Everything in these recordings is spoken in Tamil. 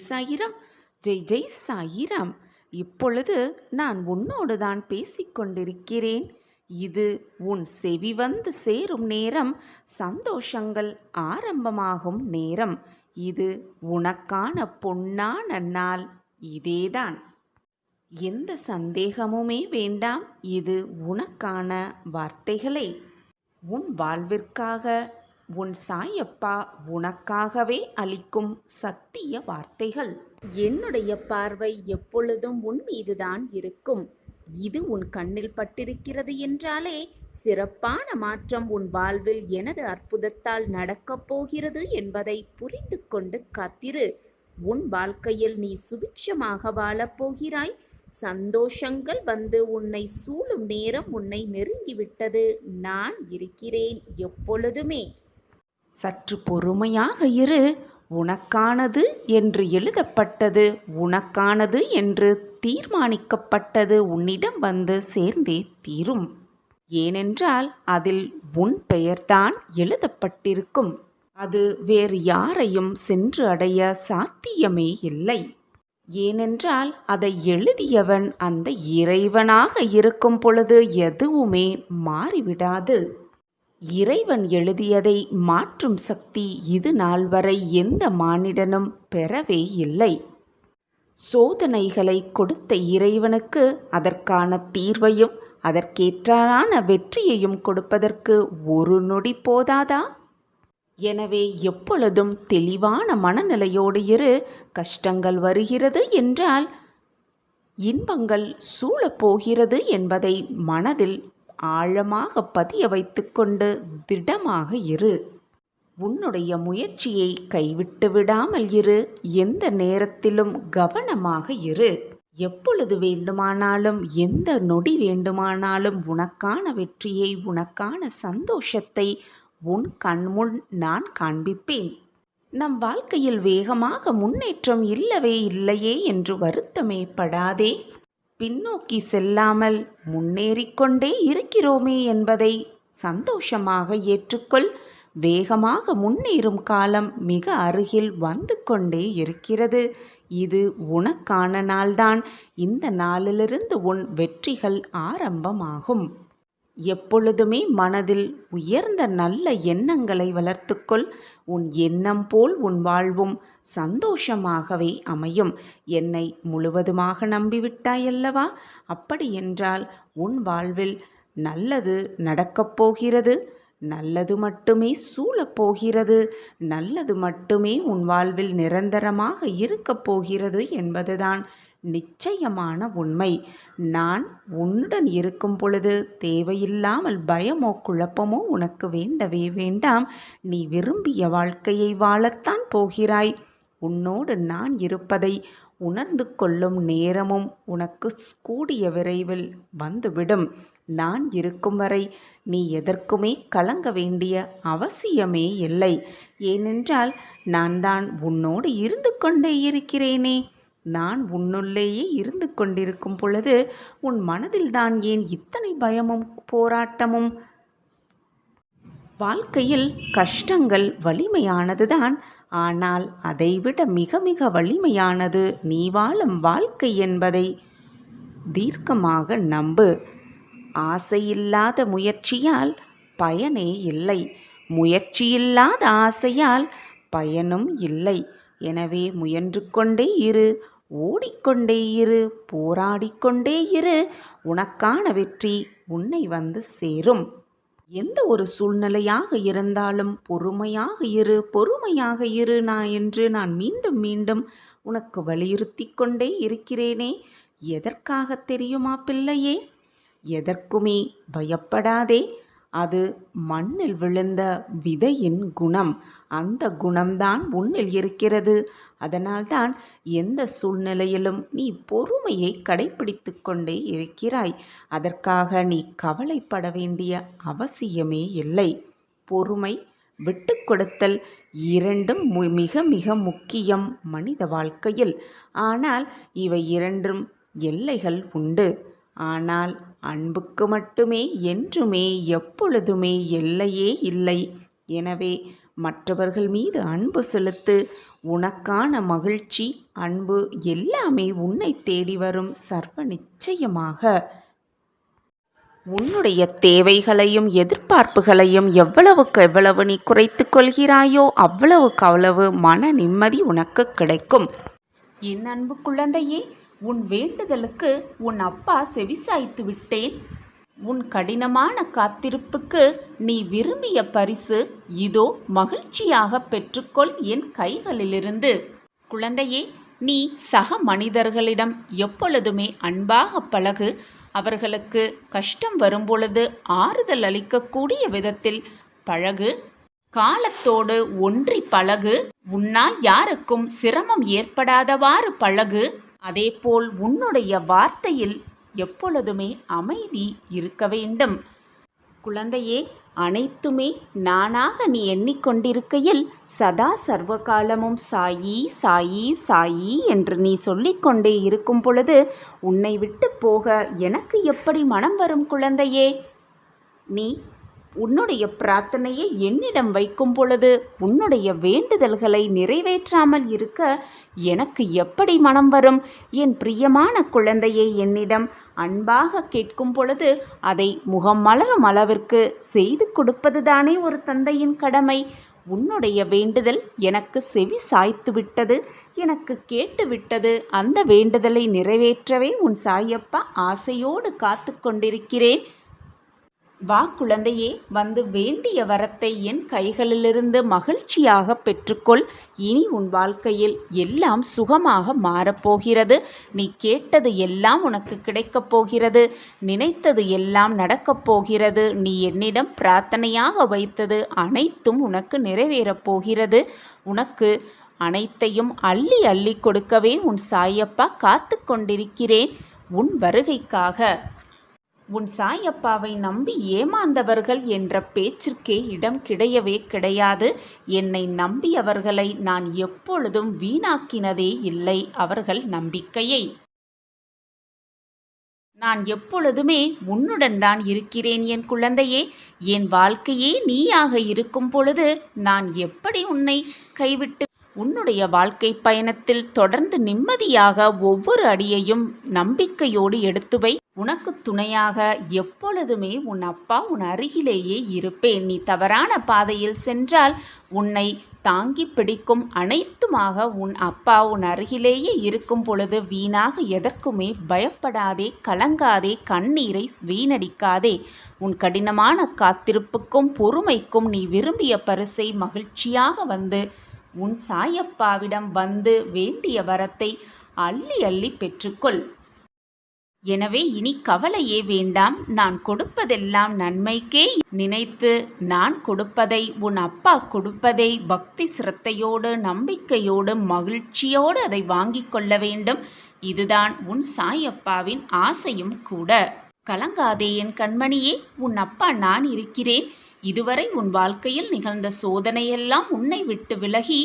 சாயிராம். ஜெய் ஜெய் சாயிராம். இப்பொழுது நான் உன்னோடு தான் பேசிக்கொண்டிருக்கிறேன். இது உன் செவி வந்து சேரும் நேரம். சந்தோஷங்கள் ஆரம்பமாகும் நேரம். இது உனக்கான பொன்னான நாள். இதேதான். எந்த சந்தேகமுமே வேண்டாம். இது உனக்கான வார்த்தைகளே. உன் வாழ்விற்காக உன் சாயப்பா உனக்காகவே அளிக்கும் சத்திய வார்த்தைகள். என்னுடைய பார்வை எப்பொழுதும் உன் மீதுதான் இருக்கும். இது உன் கண்ணில் பட்டிருக்கிறது என்றாலே சிறப்பான மாற்றம் உன் வாழ்வில் எனது அற்புதத்தால் நடக்கப் போகிறது என்பதை புரிந்து கொண்டு காத்திரு. உன் வாழ்க்கையில் நீ சுபிக்ஷமாக வாழப்போகிறாய். சந்தோஷங்கள் வந்து உன்னை சூழும் நேரம் உன்னை நெருங்கிவிட்டது. நான் இருக்கிறேன் எப்பொழுதுமே. சற்று பொறுமையாக இரு. உனக்கானது என்று எழுதப்பட்டது, உனக்கானது என்று தீர்மானிக்கப்பட்டது உன்னிடம் வந்து சேர்ந்தே தீரும். ஏனென்றால் அதில் உன் பெயர்தான் எழுதப்பட்டிருக்கும். அது வேறு யாரையும் சென்று அடைய சாத்தியமே இல்லை. ஏனென்றால் அதை எழுதியவன் அந்த இறைவனாக இருக்கும் பொழுது எதுவுமே மாறிவிடாது. இறைவன் எழுதியதை மாற்றும் சக்தி இது நாள் வரை எந்த மானிடனும் பெறவே இல்லை. சோதனைகளை கொடுத்த இறைவனுக்கு அதற்கான தீர்வையும் அதற்கேற்றான வெற்றியையும் கொடுப்பதற்கு ஒரு நொடி போதாதா? எனவே எப்பொழுதும் தெளிவான மனநிலையோடு இரு. கஷ்டங்கள் வருகிறது என்றால் இன்பங்கள் சூழப்போகிறது என்பதை மனதில் ஆழமாக பதிய வைத்துக்கொண்டு திடமாக இரு. உன்னுடைய முயற்சியை கைவிட்டு விடாமல் இரு. எந்த நேரத்திலும் கவனமாக இரு. எப்பொழுது வேண்டுமானாலும் எந்த நொடி வேண்டுமானாலும் உனக்கான வெற்றியை உனக்கான சந்தோஷத்தை உன் கண்முன் நான் காண்பிப்பேன். நம் வாழ்க்கையில் வேகமாக முன்னேற்றம் இல்லவே இல்லையே என்று வருத்தமே படாதே. பின்னோக்கி செல்லாமல் முன்னேறிக்கொண்டே இருக்கிறோமே என்பதை சந்தோஷமாக ஏற்றுக்கொள். வேகமாக முன்னேறும் காலம் மிக அருகில் வந்து கொண்டே இருக்கிறது. இது உனக்கான நாள்தான். இந்த நாளிலிருந்து உன் வெற்றிகள் ஆரம்பமாகும். எப்பொழுதுமே மனதில் உயர்ந்த நல்ல எண்ணங்களை வளர்த்துக்கொள். உன் எண்ணம் போல் உன் வாழ்வும் சந்தோஷமாகவே அமையும். என்னை முழுவதுமாக நம்பிவிட்டாயல்லவா? அப்படியென்றால் உன் வாழ்வில் நல்லது நடக்கப் போகிறது. நல்லது மட்டுமே சூழப்போகிறது. நல்லது மட்டுமே உன் வாழ்வில் நிரந்தரமாக இருக்கப் போகிறது என்பதுதான் நிச்சயமான உண்மை. நான் உன்னுடன் இருக்கும் பொழுது தேவையில்லாமல் பயமோ குழப்பமோ உனக்கு வேண்டவே வேண்டாம். நீ விரும்பிய வாழ்க்கையை வாழத்தான் போகிறாய். உன்னோடு நான் இருப்பதை உணர்ந்து கொள்ளும் நேரமும் உனக்கு கூடிய விரைவில் வந்துவிடும். நான் இருக்கும் வரை நீ எதற்குமே கலங்க வேண்டிய அவசியமே இல்லை. ஏனென்றால் நான் தான் உன்னோடு இருந்து கொண்டே இருக்கிறேனே. நான் உன்னுள்ளேயே இருந்து கொண்டிருக்கும் பொழுது உன் மனதில் தான் ஏன் இத்தனை பயமும் போராட்டமும்? வாழ்க்கையில் கஷ்டங்கள் வலிமையானதுதான். ஆனால் அதைவிட மிக மிக வலிமையானது நீ வாழும் வாழ்க்கை என்பதை தீர்க்கமாக நம்பு. ஆசையில்லாத முயற்சியால் பயனே இல்லை. முயற்சியில்லாத ஆசையால் பயனும் இல்லை. எனவே முயன்று கொண்டே இரு. ஓடிக்கொண்டே இரு. போராடிக்கொண்டே இரு. உனக்கான வெற்றி உன்னை வந்து சேரும். எந்த ஒரு சூழ்நிலையாக இருந்தாலும் பொறுமையாக இரு. பொறுமையாக இரு என்று நான் மீண்டும் மீண்டும் உனக்கு வலியுறுத்தி கொண்டே இருக்கிறேனே. எதற்காக தெரியுமா பிள்ளையே? எதற்குமே பயப்படாதே. அது மண்ணில் விழுந்த விதையின் குணம். அந்த குணம்தான் உன்னில் இருக்கிறது. அதனால்தான் எந்த சூழ்நிலையிலும் நீ பொறுமையை கடைப்பிடித்து கொண்டே இருக்கிறாய். அதற்காக நீ கவலைப்பட வேண்டிய அவசியமே இல்லை. பொறுமை, விட்டு கொடுத்தல் இரண்டும் மிக மிக முக்கியம் மனித வாழ்க்கையில். ஆனால் இவை இரண்டும் எல்லைகள் உண்டு. ஆனால் அன்புக்கு மட்டுமே என்றுமே எப்பொழுதுமே எல்லையே இல்லை. எனவே மற்றவர்கள் மீது அன்பு செலுத்து. உனக்கான மகிழ்ச்சி, அன்பு எல்லாமே உன்னை தேடி வரும் சர்வ நிச்சயமாக. உன்னுடைய தேவைகளையும் எதிர்பார்ப்புகளையும் எவ்வளவுக்கு எவ்வளவு நீ குறைத்துக் கொள்கிறாயோ அவ்வளவுக்கு அவ்வளவு மன நிம்மதி உனக்கு கிடைக்கும். என் அன்பு குழந்தையே, உன் வேண்டுதலுக்கு உன் அப்பா செவிசாய்த்து விட்டேன். உன் கடினமான காத்திருப்புக்கு நீ விரும்பிய பரிசு இதோ மகிழ்ச்சியாக பெற்றுக்கொள் என் கைகளிலிருந்து. குழந்தையே, நீ சக மனிதர்களிடம் எப்பொழுதுமே அன்பாக பழகு. அவர்களுக்கு கஷ்டம் வரும்பொழுது ஆறுதல் அளிக்கக்கூடிய விதத்தில் பழகு. காலத்தோடு ஒன்றி பழகு. உன்னால் யாருக்கும் சிரமம் ஏற்படாதவாறு பழகு. அதேபோல் உன்னுடைய வார்த்தையில் எப்பொழுதுமே அமைதி இருக்க வேண்டும். குழந்தையே, அனைத்துமே நானாக நீ எண்ணிக்கொண்டிருக்கையில் சதா சர்வகாலமும் சாயி சாயி சாயி என்று நீ சொல்லிக்கொண்டே இருக்கும் பொழுது உன்னை விட்டு போக எனக்கு எப்படி மனம் வரும் குழந்தையே? நீ உன்னுடைய பிரார்த்தனையை என்னிடம் வைக்கும் பொழுது உன்னுடைய வேண்டுதல்களை நிறைவேற்றாமல் இருக்க எனக்கு எப்படி மனம் வரும்? என் பிரியமான குழந்தையை என்னிடம் அன்பாக கேட்கும் பொழுது அதை முகம் மலரும் அளவிற்கு செய்து கொடுப்பதுதானே ஒரு தந்தையின் கடமை. உன்னுடைய வேண்டுதல் எனக்கு செவி சாய்த்து விட்டது, எனக்கு கேட்டு விட்டது. அந்த வேண்டுதலை நிறைவேற்றவே உன் சாயப்பா ஆசையோடு காத்து கொண்டிருக்கிறேன். வா குழந்தையே, வந்து வேண்டிய வரத்தை என் கைகளிலிருந்து மகிழ்ச்சியாக பெற்றுக்கொள். இனி உன் வாழ்க்கையில் எல்லாம் சுகமாக மாறப்போகிறது. நீ கேட்டது எல்லாம் உனக்கு கிடைக்கப் போகிறது. நினைத்தது எல்லாம் நடக்கப் போகிறது. நீ என்னிடம் பிரார்த்தனையாக வைத்தது அனைத்தும் உனக்கு நிறைவேறப் போகிறது. உனக்கு அனைத்தையும் அள்ளி அள்ளி கொடுக்கவே உன் சாயப்பா காத்து கொண்டிருக்கிறேன். உன் வருகைக்காக. உன் சாயப்பாவை நம்பி ஏமாந்தவர்கள் என்ற பேச்சிற்கே இடம் கிடையவே கிடையாது. என்னை நம்பியவர்களை நான் எப்பொழுதும் வீணாக்கினதே இல்லை அவர்கள் நம்பிக்கையை. நான் எப்பொழுதுமே உன்னுடன் தான் இருக்கிறேன் என் குழந்தையே. என் வாழ்க்கையே நீயாக இருக்கும் பொழுது நான் எப்படி உன்னை கைவிட்டு உன்னுடைய வாழ்க்கை பயணத்தில் தொடர்ந்து நிம்மதியாக ஒவ்வொரு அடியையும் நம்பிக்கையோடு எடுத்து வை. உனக்கு துணையாக எப்பொழுதுமே உன் அப்பா உன் அருகிலேயே இருப்பேன். நீ தவறான பாதையில் சென்றால் உன்னை தாங்கி பிடிக்கும் அனைத்துமாக உன் அப்பா உன் அருகிலேயே இருக்கும் பொழுது வீணாக எதற்குமே பயப்படாதே, கலங்காதே, கண்ணீரை வீணடிக்காதே. உன் கடினமான காத்திருப்புக்கும் பொறுமைக்கும் நீ விரும்பிய பரிசை மகிழ்ச்சியாக வந்து உன் சாயப்பாவிடம் வந்து வேண்டிய வரத்தை அள்ளி அள்ளி பெற்றுக்கொள். எனவே இனி கவலையே வேண்டாம். நான் கொடுப்பதெல்லாம் நன்மைக்கே நினைத்து நான் கொடுப்பதை, உன் அப்பா கொடுப்பதை பக்தி சிரத்தையோடு நம்பிக்கையோடு மகிழ்ச்சியோடு அதை வாங்கிக் கொள்ள வேண்டும். இதுதான் உன் சாயப்பாவின் ஆசையும் கூட. கலங்காதே என் கண்மணியே, உன் அப்பா நான் இருக்கிறேன். இதுவரை உன் வாழ்க்கையில் நிகழ்ந்த சோதனையெல்லாம் உன்னை விட்டு விலகி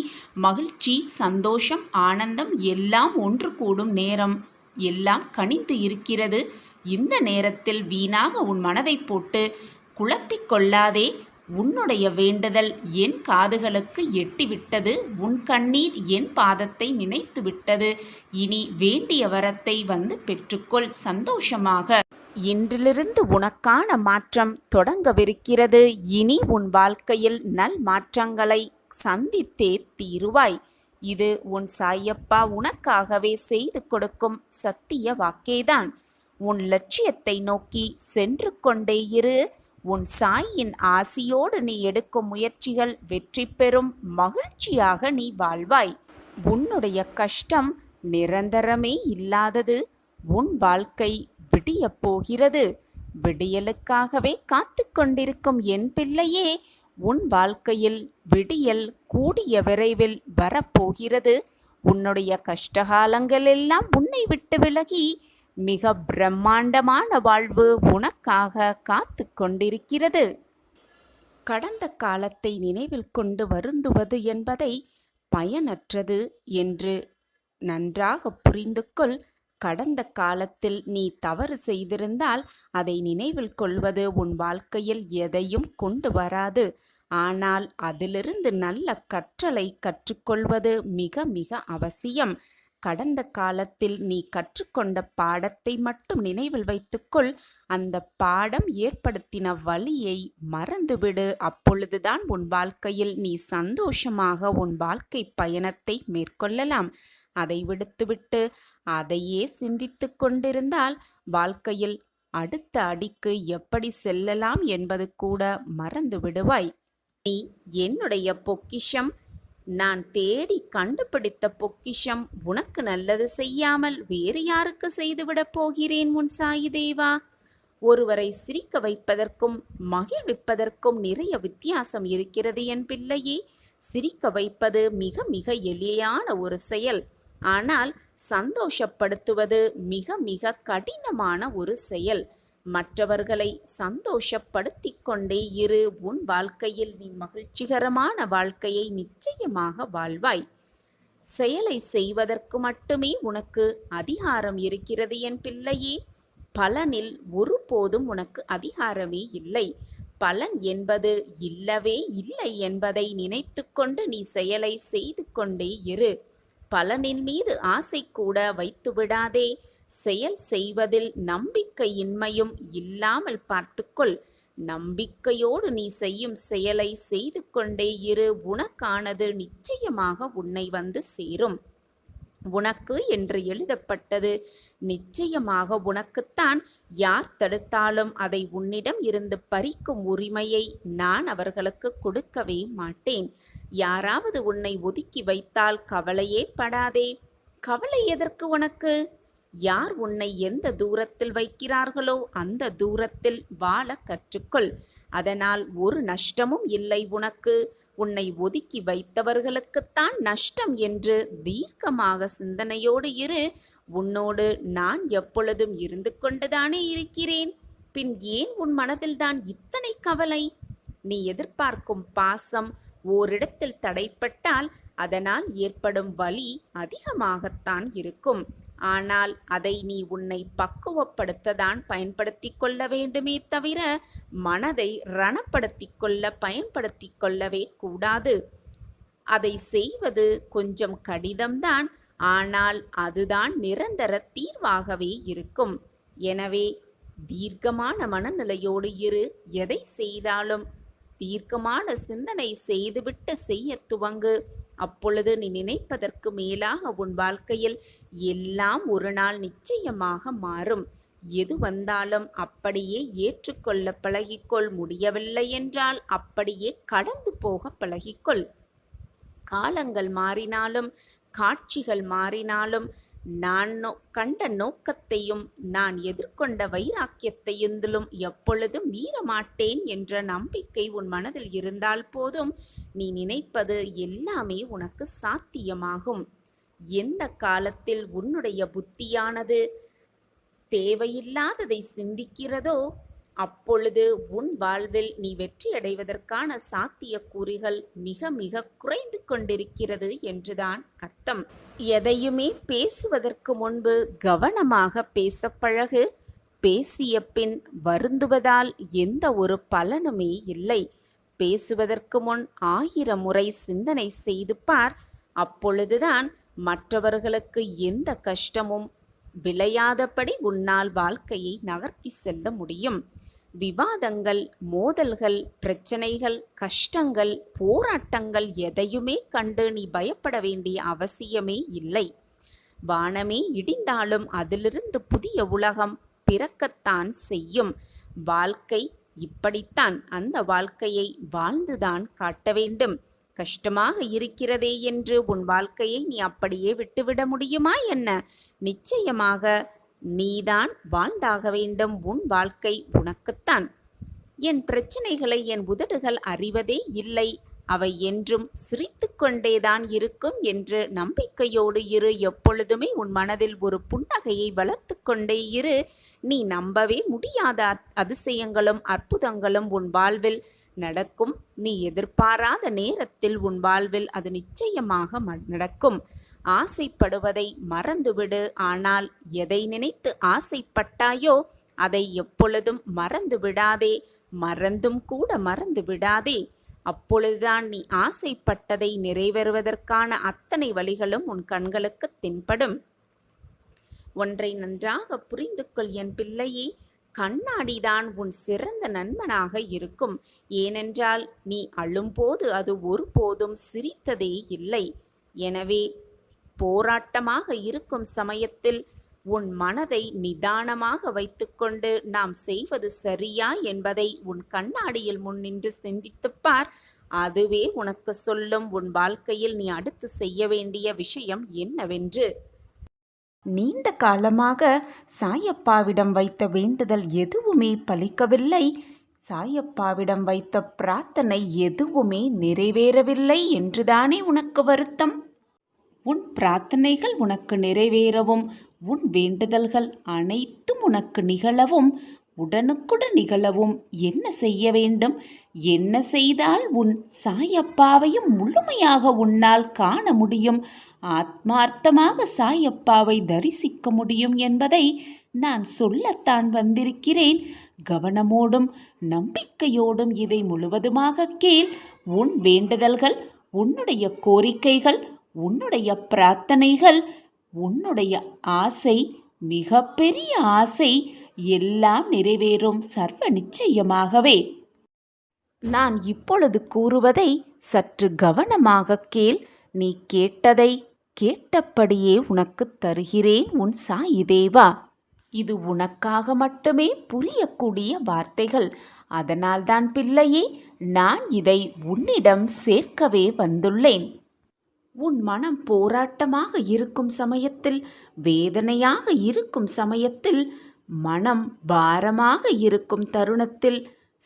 மகிழ்ச்சி, சந்தோஷம், ஆனந்தம் எல்லாம் ஒன்று கூடும் நேரம் எல்லாம் கனிந்து இருக்கிறது. இந்த நேரத்தில் வீணாக உன் மனதை போட்டு குழப்பிக் கொள்ளாதே. உன்னுடைய வேண்டுதல் என் காதுகளுக்கு எட்டிவிட்டது. உன் கண்ணீர் என் பாதத்தை நினைத்து விட்டது. இனி வேண்டிய வரத்தை வந்து பெற்றுக்கொள் சந்தோஷமாக. இன்றிலிருந்து உனக்கான மாற்றம் தொடங்கவிருக்கிறது. இனி உன் வாழ்க்கையில் நல் மாற்றங்களை சந்தித்தே தீருவாய். இது உன் சாயப்பா உனக்காகவே செய்து கொடுக்கும் சத்திய வாக்கேதான். உன் லட்சியத்தை நோக்கி சென்று கொண்டே இரு. உன் சாயின் ஆசியோடு நீ எடுக்கும் முயற்சிகள் வெற்றி பெறும். மகிழ்ச்சியாக நீ வாழ்வாய். உன்னுடைய கஷ்டம் நிரந்தரமே இல்லாதது. உன் வாழ்க்கை விடியப் போகிறது. விடியலுக்காகவே காத்து கொண்டிருக்கும் என் பிள்ளையே, உன் வாழ்க்கையில் விடியல் கூடிய விரைவில் வரப்போகிறது. உன்னுடைய கஷ்டகாலங்கள் எல்லாம் உன்னை விட்டு விலகி மிக பிரம்மாண்டமான வாழ்வு உனக்காக காத்து கொண்டிருக்கிறது. கடந்த காலத்தை நினைவில் கொண்டு வருந்துவது என்பதை பயனற்றது என்று நன்றாக புரிந்து கொள். கடந்த காலத்தில் நீ தவறு செய்திருந்தால் அதை நினைவில் கொள்வது உன் வாழ்க்கையில் எதையும் கொண்டு வராது. ஆனால் அதிலிருந்து நல்ல கற்றலை கற்றுக்கொள்வது மிக மிக அவசியம். கடந்த காலத்தில் நீ கற்றுக்கொண்ட பாடத்தை மட்டும் நினைவில் வைத்துக்கொள். அந்த பாடம் ஏற்படுத்தின வலியை மறந்துவிடு. அப்பொழுதுதான் உன் வாழ்க்கையில் நீ சந்தோஷமாக உன் வாழ்க்கை பயணத்தை மேற்கொள்ளலாம். அதை விடுத்துவிட்டு அதையே சிந்தித்து கொண்டிருந்தால் வாழ்க்கையில் அடுத்த அடிக்கு எப்படி செல்லலாம் என்பது கூட மறந்து விடுவாய். நீ என்னுடைய பொக்கிஷம். நான் தேடி கண்டுபிடித்த பொக்கிஷம். உனக்கு நல்லது செய்யாமல் வேறு யாருக்கு செய்துவிடப் போகிறேன் உன் சாயி தேவா? ஒருவரை சிரிக்க வைப்பதற்கும் மகிழ்விப்பதற்கும் நிறைய வித்தியாசம் இருக்கிறது என் பிள்ளையே. சிரிக்க வைப்பது மிக மிக எளிமையான ஒரு செயல். ஆனால் சந்தோஷப்படுத்துவது மிக மிக கடினமான ஒரு செயல். மற்றவர்களை சந்தோஷப்படுத்திக் கொண்டே இரு. உன் வாழ்க்கையில் நீ மகிழ்ச்சிகரமான வாழ்க்கையை நிச்சயமாக வாழ்வாய். செயலை செய்வதற்கு மட்டுமே உனக்கு அதிகாரம் இருக்கிறது என் பிள்ளையே. பலனில் ஒருபோதும் உனக்கு அதிகாரமே இல்லை. பலன் என்பது இல்லவே இல்லை என்பதை நினைத்து கொண்டு நீ செயலை செய்து கொண்டே இரு. பலனின் மீது ஆசை கூட வைத்து விடாதே. செயல் செய்வதில் நம்பிக்கையின்மையும் இல்லாமல் பார்த்துக்கொள். நம்பிக்கையோடு நீ செய்யும் செயலை செய்து கொண்டே இரு. உனக்கானது நிச்சயமாக உன்னை வந்து சேரும். உனக்கு என்று எழுதப்பட்டது நிச்சயமாக உனக்குத்தான். யார் தடுத்தாலும் அதை உன்னிடம் இருந்து பறிக்கும் உரிமையை நான் அவர்களுக்கு கொடுக்கவே மாட்டேன். யாராவது உன்னை ஒதுக்கி வைத்தால் கவலையே படாதே. கவலை எதற்கு உனக்கு? யார் உன்னை எந்த தூரத்தில் வைக்கிறார்களோ அந்த தூரத்தில் வாழ கற்றுக்கொள். அதனால் ஒரு நஷ்டமும் இல்லை உனக்கு. உன்னை ஒதுக்கி வைத்தவர்களுக்குத்தான் நஷ்டம் என்று தீர்க்கமாக சிந்தனையோடு இரு. உன்னோடு நான் எப்பொழுதும் இருந்து கொண்டுதானே இருக்கிறேன். பின் ஏன் உன் மனதில்தான் இத்தனை கவலை? நீ எதிர்பார்க்கும் பாசம் ஓரிடத்தில் தடைப்பட்டால் அதனால் ஏற்படும் வலி அதிகமாகத்தான் இருக்கும். ஆனால் அதை நீ உன்னை பக்குவப்படுத்ததான் பயன்படுத்தி கொள்ள வேண்டுமே தவிர மனதை ரணப்படுத்தி கொள்ள பயன்படுத்தி கொள்ளவே கூடாது. அதை செய்வது கொஞ்சம் கடினம்தான். ஆனால் அதுதான் நிரந்தர தீர்வாகவே இருக்கும். எனவே தீர்க்கமான மனநிலையோடு இரு. எதை செய்தாலும் தீர்க்கமான சிந்தனை செய்துவிட்டு செய்ய துவங்கு. அப்பொழுது நீ நினைப்பதற்கு மேலாக உன் வாழ்க்கையில் எல்லாம் ஒரு நாள் நிச்சயமாக மாறும். எது வந்தாலும் அப்படியே ஏற்றுக்கொள்ள பழகிக்கொள். முடியவில்லை என்றால் அப்படியே கடந்து போக பழகிக்கொள். காலங்கள் மாறினாலும் காட்சிகள் மாறினாலும் நான் கண்ட நோக்கத்தையும் நான் எதிர்கொண்ட வைராக்கியத்தையும் எப்பொழுதும் மீறமாட்டேன் என்ற நம்பிக்கை உன் மனதில் இருந்தால் போதும். நீ நினைப்பது எல்லாமே உனக்கு சாத்தியமாகும். எந்த காலத்தில் உன்னுடைய புத்தியானது தேவையில்லாததை சிந்திக்கிறதோ அப்பொழுது உன் வாழ்வில் நீ வெற்றியடைவதற்கான சாத்தியக்கூறுகள் மிக மிக குறைந்து கொண்டிருக்கிறது என்றுதான் அர்த்தம். எதையுமே பேசுவதற்கு முன்பு கவனமாக பேச பழகு. பேசிய பின் வருந்துவதால் எந்த ஒரு பலனுமே இல்லை. பேசுவதற்கு முன் 1000 முறை சிந்தனை செய்து பார். அப்பொழுதுதான் மற்றவர்களுக்கு எந்த கஷ்டமும் விளையாதபடி உன்னால் வாழ்க்கையை நகர்த்தி செல்ல முடியும். விவாதங்கள், மோதல்கள், பிரச்சனைகள், கஷ்டங்கள், போராட்டங்கள் எதையுமே கண்டு நீ பயப்பட வேண்டிய அவசியமே இல்லை. வானமே இடிந்தாலும் அதிலிருந்து புதிய உலகம் பிறக்கத்தான் செய்யும். வாழ்க்கை இப்படித்தான். அந்த வாழ்க்கையை வாழ்ந்துதான் காட்ட வேண்டும். கஷ்டமாக இருக்கிறதே என்று உன் வாழ்க்கையை நீ அப்படியே விட்டுவிட முடியுமா என்ன? நிச்சயமாக நீதான் வாழ்ந்தாக வேண்டும். உன் வாழ்க்கை உனக்குத்தான். என் பிரச்சனைகளை என் உதடுகள் அறிவதே இல்லை. அவை என்றும் சிரித்து கொண்டேதான் இருக்கும் என்று நம்பிக்கையோடு இரு. எப்பொழுதுமே உன் மனதில் ஒரு புன்னகையை வளர்த்து கொண்டே இரு. நீ நம்பவே முடியாத அதிசயங்களும் அற்புதங்களும் உன் வாழ்வில் நடக்கும். நீ எதிர்பாராத நேரத்தில் உன் வாழ்வில் அது நிச்சயமாக நடக்கும். ஆசைப்படுவதை மறந்துவிடு. ஆனால் எதை நினைத்து ஆசைப்பட்டாயோ அதை எப்பொழுதும் மறந்து விடாதே. மறந்தும் கூட மறந்து விடாதே. அப்பொழுதுதான் நீ ஆசைப்பட்டதை நிறைவேறுவதற்கான அத்தனை வழிகளும் உன் கண்களுக்கு தென்படும். ஒன்றை நன்றாக புரிந்து கொள் என் பிள்ளையே, கண்ணாடிதான் உன் சிறந்த நண்பனாக இருக்கும். ஏனென்றால் நீ அழும்போது அது ஒருபோதும் சிரித்ததே இல்லை. எனவே போராட்டமாக இருக்கும் சமயத்தில் உன் மனதை நிதானமாக வைத்துக்கொண்டு நாம் செய்வது சரியா என்பதை உன் கண்ணாடியில் முன் நின்று சிந்தித்துப் பார். அதுவே உனக்கு சொல்லும் உன் வாழ்க்கையில் நீ அடுத்து செய்ய வேண்டிய விஷயம் என்னவென்று. நீண்ட காலமாக சாயப்பாவிடம் வைத்த வேண்டுதல் எதுவுமே பலிக்கவில்லை, சாயப்பாவிடம் வைத்த பிரார்த்தனை எதுவுமே நிறைவேறவில்லை என்றுதானே உனக்கு வருத்தம்? உன் பிரார்த்தனைகள் உனக்கு நிறைவேறவும், உன் வேண்டுதல்கள் அனைத்தும் உனக்கு நிகழவும், உடனுக்குடன் நிகழவும் என்ன செய்ய வேண்டும்? என்ன செய்தால் உன் சாயப்பாவையும் முழுமையாக உன்னால் காண முடியும், ஆத்மார்த்தமாக சாயப்பாவை தரிசிக்க முடியும் என்பதை நான் சொல்லத்தான் வந்திருக்கிறேன். கவனமோடும் நம்பிக்கையோடும் இதை முழுவதுமாக கேள். உன் வேண்டுதல்கள், உன்னுடைய கோரிக்கைகள், உன்னுடைய பிரார்த்தனைகள், உன்னுடைய ஆசை, மிக பெரிய ஆசை எல்லாம் நிறைவேறும் சர்வ நிச்சயமாகவே. நான் இப்பொழுது கூறுவதை சற்று கவனமாக கேள். நீ கேட்டதை கேட்டபடியே உனக்கு தருகிறேன் உன் சாயி தேவா. இது உனக்காக மட்டுமே புரியக்கூடிய வார்த்தைகள். அதனால்தான் பிள்ளையே, நான் இதை உன்னிடம் சேர்க்கவே வந்துள்ளேன். உன் மனம் போராட்டமாக இருக்கும் சமயத்தில், வேதனையாக இருக்கும் சமயத்தில், மனம் பாரமாக இருக்கும் தருணத்தில்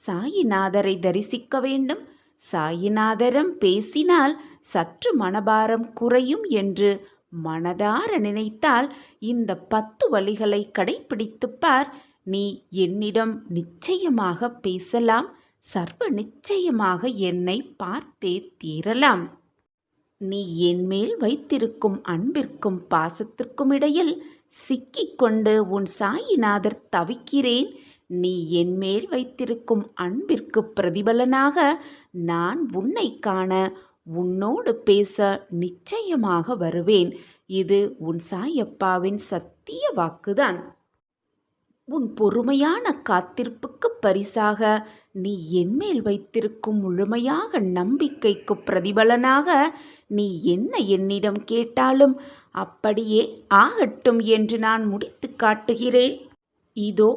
சாயிநாதரை தரிசிக்க வேண்டும். சாயிநாதரம் பேசினால் சற்று மனபாரம் குறையும் என்று மனதார நினைத்தால் இந்த 10 வழிகளை கடைப்பிடித்துப் பார். நீ என்னிடம் நிச்சயமாக பேசலாம், சர்வ நிச்சயமாக என்னை பார்த்தே தீரலாம். நீ என்மேல் வைத்திருக்கும் அன்பிற்கும் பாசத்திற்கும் இடையில் சிக்கிக்கொண்டு உன் சாயிநாதர் தவிக்கிறேன். நீ என்மேல் வைத்திருக்கும் அன்பிற்கு பிரதிபலனாக நான் உன்னை காண, உன்னோடு பேச நிச்சயமாக வருவேன். இது உன் சாயப்பாவின் சத்திய வாக்குதான். உன் பொறுமையான காத்திருப்புக்கு பரிசாக நீ என்மேல் வைத்திருக்கும் முழுமையாக நம்பிக்கைக்கு பிரதிபலனாக நீ என்ன என்னிடம் கேட்டாலும் அப்படியே ஆகட்டும் என்று நான் முடித்து காட்டுகிறேன். இதோ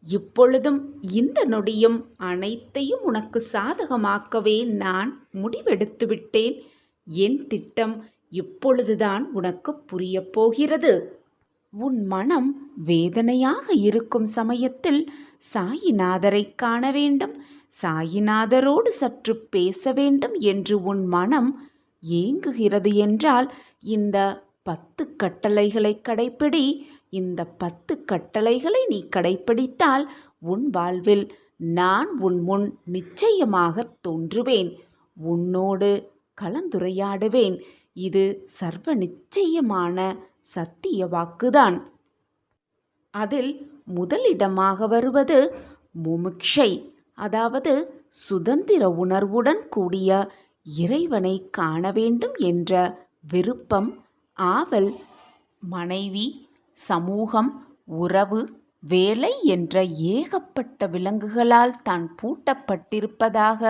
இப்பொழுதும் இந்த நொடியும் அனைத்தையும் உனக்கு சாதகமாக்கவே நான் முடிவெடுத்து விட்டேன். என் திட்டம் இப்பொழுதுதான் உனக்கு புரியப் போகிறது. உன் மனம் வேதனையாக இருக்கும் சமயத்தில் சாயிநாதரை காண வேண்டும், சாயிநாதரோடு சற்று பேச வேண்டும் என்று உன் மனம் ஏங்குகிறது என்றால் இந்த 10 கட்டளைகளை கடைப்பிடி. இந்த 10 கட்டளைகளை நீ கடைப்பிடித்தால் உன் வாழ்வில் நான் உன் முன் நிச்சயமாக தோன்றுவேன், உன்னோடு கலந்துரையாடுவேன். இது சர்வ நிச்சயமான சத்திய வாக்குதான். அதில் முதலிடமாக வருவது முமுக்ஷை, அதாவது சுதந்திர உணர்வுடன் கூடிய இறைவனை காண வேண்டும் என்ற விருப்பம், ஆவல். மனைவி, சமூகம், உறவு, வேலை என்ற ஏகப்பட்ட விலங்குகளால் தான் பூட்டப்பட்டிருப்பதாக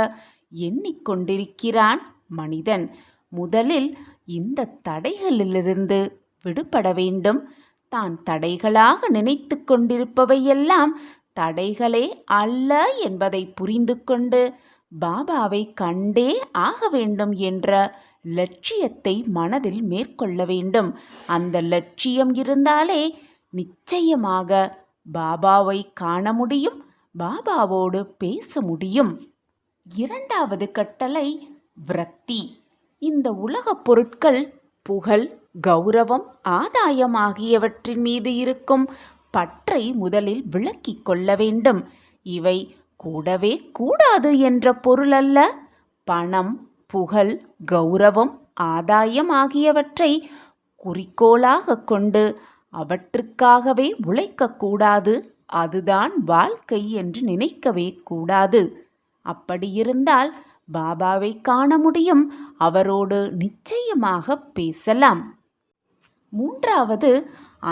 எண்ணிக்கொண்டிருக்கிறான் மனிதன். முதலில் இந்த தடைகளிலிருந்து விடுபட வேண்டும். தான் தடைகளாக நினைத்து கொண்டிருப்பவையெல்லாம் தடைகளே அல்ல என்பதை புரிந்து கொண்டு பாபாவை கண்டே ஆக வேண்டும் என்ற லட்சியத்தை மனதில் மேற்கொள்ள வேண்டும். அந்த லட்சியம் இருந்தாலே நிச்சயமாக பாபாவை காண முடியும், பாபாவோடு பேச முடியும். 2வது கட்டளை விரக்தி. இந்த உலகப் பொருட்கள், புகழ், கௌரவம், ஆதாயம் ஆகியவற்றின் மீது இருக்கும் பற்றை முதலில் விலக்கிக் கொள்ள வேண்டும். இவை கூடவே கூடாது என்ற பொருள் அல்ல. பணம், புகழ், கௌரவம், ஆதாயம் ஆகியவற்றை குறிக்கோளாக கொண்டு அவற்றுக்காகவே உழைக்கக்கூடாது, அதுதான் வாழ்க்கை என்று நினைக்கவே கூடாது. அப்படியிருந்தால் பாபாவை காண முடியும், அவரோடு நிச்சயமாக பேசலாம். மூன்றாவது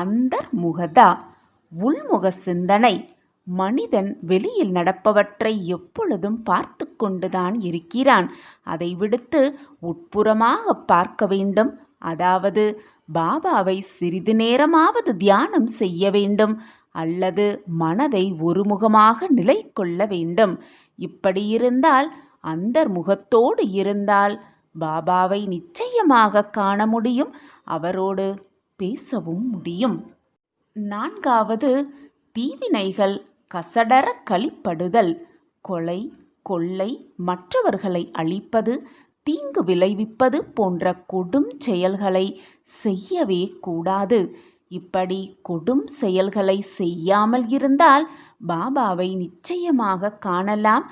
அந்தர்முகதா, உள்முக சிந்தனை. மனிதன் வெளியில் நடப்பவற்றை எப்பொழுதும் பார்த்து கொண்டுதான் இருக்கிறான். அதை விடுத்து உட்புறமாக பார்க்க வேண்டும். அதாவது பாபாவை சிறிது நேரமாவது தியானம் செய்ய வேண்டும், அல்லது மனதை ஒருமுகமாக நிலை கொள்ள வேண்டும். இப்படி இருந்தால், அந்தர்முகத்தோடு இருந்தால் பாபாவை நிச்சயமாக காண முடியும், அவரோடு பேசவும் முடியும். நான்காவது தீவினைகள் கசடர கழிப்படுதல். கொலை, கொள்ளை, மற்றவர்களை அழிப்பது, தீங்கு விளைவிப்பது போன்ற கொடும் செயல்களை செய்யவே கூடாது. இப்படி கொடும் செயல்களை செய்யாமல் இருந்தால் பாபாவை நிச்சயமாக காணலாம்,